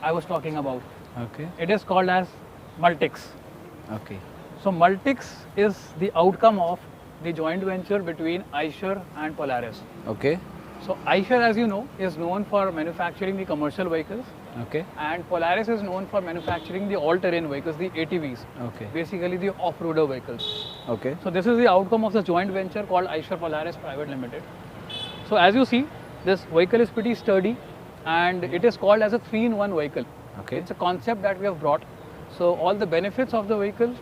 I was talking about. Okay. It is called as Multix. Okay. So Multix is the outcome of the joint venture between Eicher and Polaris. Okay. So Eicher, as you know, is known for manufacturing the commercial vehicles, Okay. and Polaris is known for manufacturing the all-terrain vehicles, the ATVs, Okay. basically the off-roader vehicles. Okay. So this is the outcome of the joint venture called Eicher Polaris Private Limited. So as you see, this vehicle is pretty sturdy, and it is called as a 3-in-1 vehicle. Okay. It's a concept that we have brought. So all the benefits of the vehicle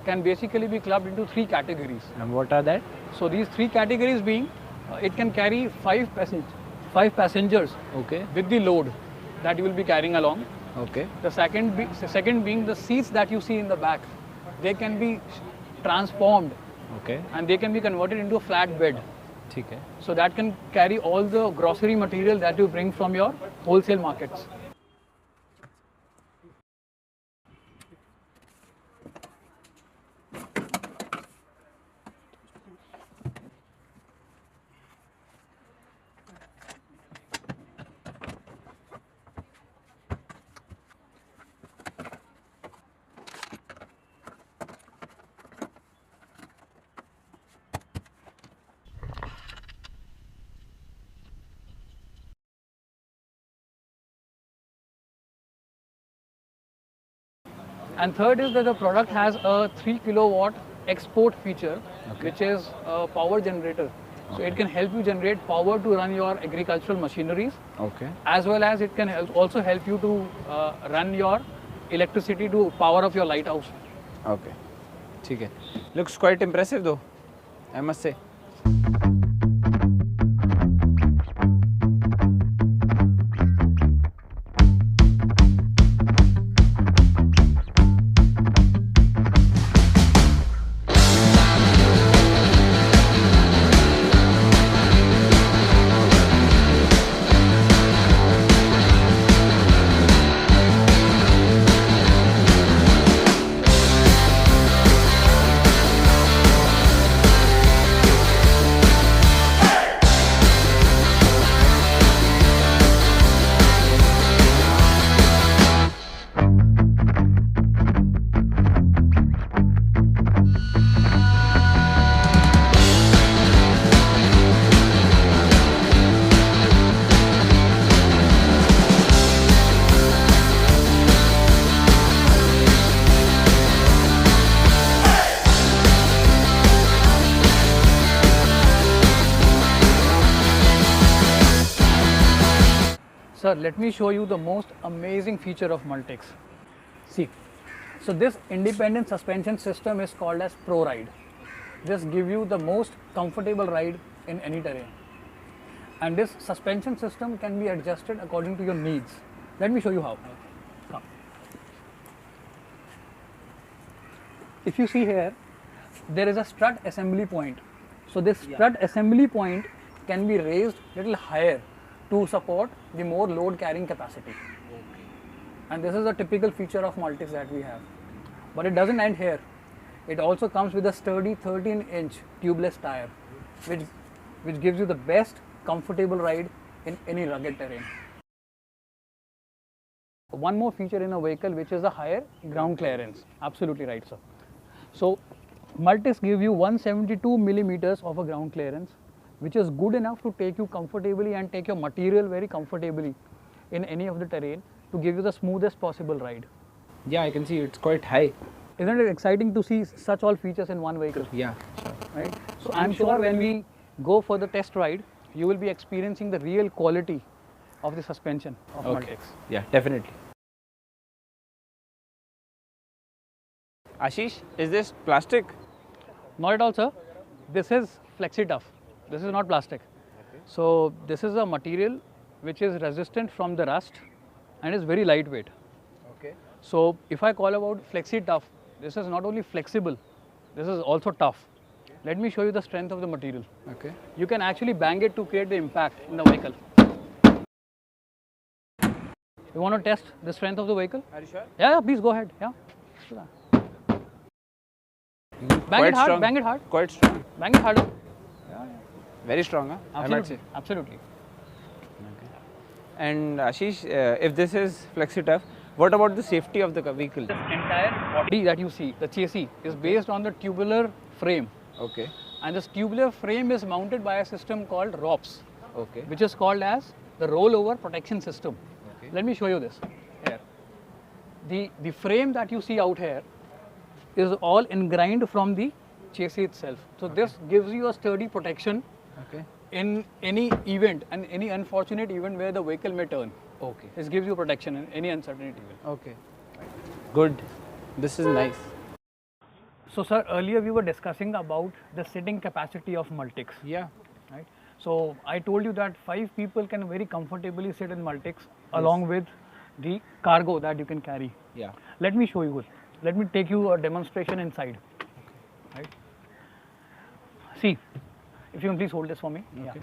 can basically be clubbed into 3 categories. And what are that? So these 3 categories being, it can carry 5 passengers Okay. with the load that you will be carrying along. Okay. The second being the seats that you see in the back, they can be transformed Okay. and they can be converted into a flat bed. ठीक है. So that can carry all the grocery material that you bring from your wholesale markets. And third is that the product has a 3 kilowatt export feature, which is a power generator. So it can help you generate power to run your agricultural machineries, Okay. as well as it can also help you to run your electricity to power of your lighthouse. Okay. ठीक है. Looks quite impressive though, I must say. Sir, let me show you the most amazing feature of Multix. See, so this independent suspension system is called as Pro Ride. This gives you the most comfortable ride in any terrain. And this suspension system can be adjusted according to your needs. Let me show you how. Come. If you see here, there is a strut assembly point. So this strut assembly point can be raised little higher to support the more load carrying capacity. And this is a typical feature of Multix that we have. But it doesn't end here. It also comes with a sturdy 13-inch tubeless tire, which gives you the best comfortable ride in any rugged terrain. One more feature in a vehicle, which is a higher ground clearance. Absolutely right, sir. So Multix gives you 172 millimeters of a ground clearance, which is good enough to take you comfortably and take your material very comfortably in any of the terrain to give you the smoothest possible ride. Yeah, I can see it's quite high. Isn't it exciting to see such all features in one vehicle? Yeah, sure. Right? So I'm sure when we go for the test ride, you will be experiencing the real quality of the suspension of Multix. Yeah, definitely. Ashish, is this plastic? Not at all, sir. This is flexi-tough. This is not plastic. So this is a material which is resistant from the rust and is very lightweight. Okay. So if I call about flexi-tough, this is not only flexible, this is also tough. Let me show you the strength of the material. Okay. You can actually bang it to create the impact in the vehicle. You want to test the strength of the vehicle? Are you sure? Yeah, please go ahead. Yeah. Bang it hard, bang it hard. Quite strong. Bang it harder. Very strong, huh? I might say. Absolutely. Okay. And Ashish, if this is flexi-tough, what about the safety of the vehicle? This entire body that you see, the chassis, is based on the tubular frame. Okay. And this tubular frame is mounted by a system called ROPS, Okay. which is called as the rollover protection system. Okay. Let me show you this here. The frame that you see out here is all ingrained from the chassis itself. So this gives you a sturdy protection Okay. in any event and any unfortunate event where the vehicle may turn. Okay. This gives you protection in any uncertainty event. Okay. Good. This is nice. So sir, earlier we were discussing about the sitting capacity of Multix. Yeah. Right? So I told you that 5 people can very comfortably sit in Multix along with the cargo that you can carry. Yeah. Let me show you. Let me take you a demonstration inside. Right? See, if you can please hold this for me. Okay.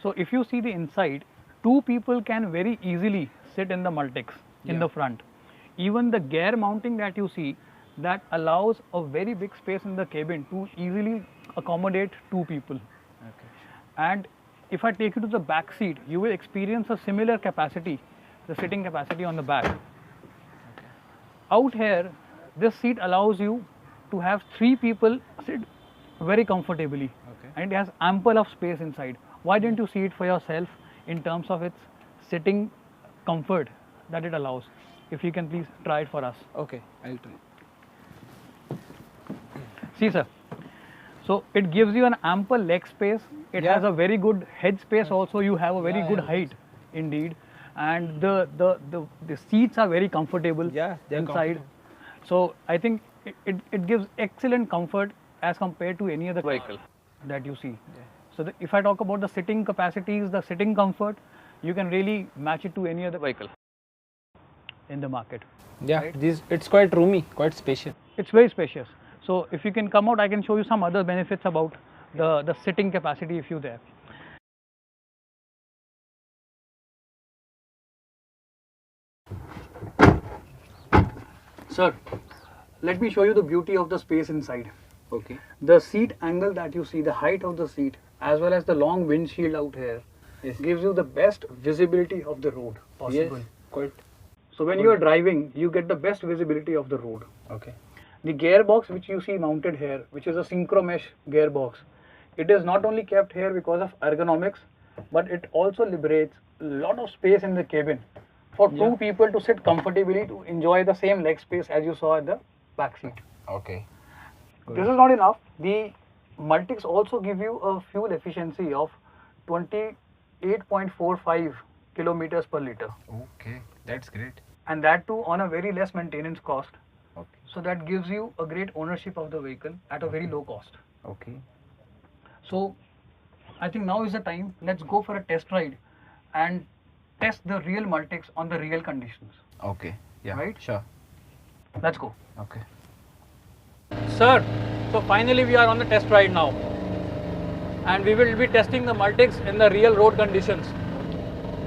So if you see the inside, 2 people can very easily sit in the Multix in the front. Even the gear mounting that you see, that allows a very big space in the cabin to easily accommodate 2 people. Okay. And if I take you to the back seat, you will experience a similar capacity, the sitting capacity on the back. Okay. Out here, this seat allows you to have 3 people sit very comfortably. Okay. And it has ample of space inside. Why didn't you see it for yourself in terms of its sitting comfort that it allows? If you can please try it for us. Okay. I'll try. See sir, so it gives you an ample leg space. It has a very good head space also. You have a very good height indeed. And the seats are very comfortable inside. So I think it gives excellent comfort as compared to any other vehicle that you see. So if I talk about the sitting capacities, the sitting comfort, you can really match it to any other vehicle in the market. Yeah. Right? It's quite roomy, quite spacious. It's very spacious. So if you can come out, I can show you some other benefits about the sitting capacity if you're there. Sir, let me show you the beauty of the space inside. Okay. The seat angle that you see, the height of the seat, as well as the long windshield out here, gives you the best visibility of the road possible. Yes. Quite. So when you are driving, you get the best visibility of the road. Okay. The gearbox which you see mounted here, which is a synchro mesh gearbox, it is not only kept here because of ergonomics, but it also liberates a lot of space in the cabin for 2 people to sit comfortably to enjoy the same leg space as you saw at the back seat. Okay. This is not enough. The Multix also give you a fuel efficiency of 28.45 kilometers per liter. Okay. That's great. And that too on a very less maintenance cost. Okay. So that gives you a great ownership of the vehicle at a very low cost. Okay. So I think now is the time. Let's go for a test ride and test the real Multix on the real conditions. Okay. Yeah. Right? Sure. Let's go. Okay. Sir, so finally we are on the test ride now. And we will be testing the Multix in the real road conditions.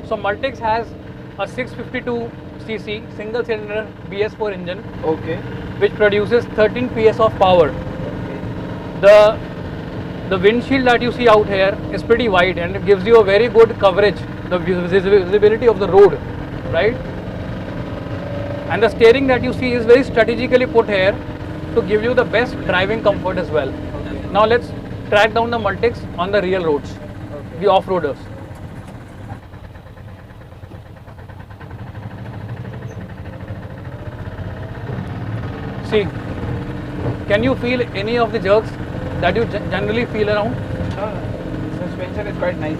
So Multix has a 652cc single cylinder BS4 engine. Okay. Which produces 13 PS of power. The windshield that you see out here is pretty wide and it gives you a very good coverage, the visibility of the road, right? And the steering that you see is very strategically put here to give you the best driving comfort as well. Okay. Now let's track down the Multix on the real roads, the off-roaders. See, can you feel any of the jerks that you generally feel around? Suspension is quite nice.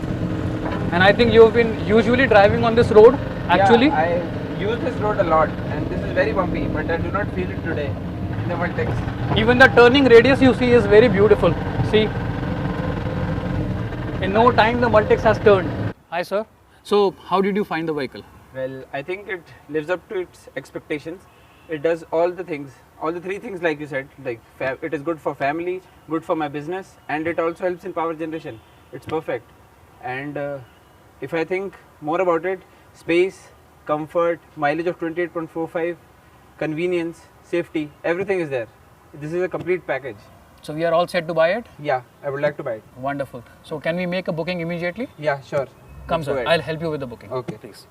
And I think you've been usually driving on this road actually? Yeah, I use this road a lot and this is very bumpy, but I do not feel it today in the Multix. Even the turning radius you see is very beautiful. See, in no time the Multix has turned. Hi sir. So how did you find the vehicle? Well, I think it lives up to its expectations. It does all the things, all the 3 things like you said, like it is good for family, good for my business, and it also helps in power generation. It's perfect. And if I think more about it, space, comfort, mileage of 28.45, convenience, safety, everything is there. This is a complete package. So we are all set to buy it? Yeah, I would like to buy it. Wonderful. So can we make a booking immediately? Yeah, sure. Come sir, I'll help you with the booking. Okay. Please.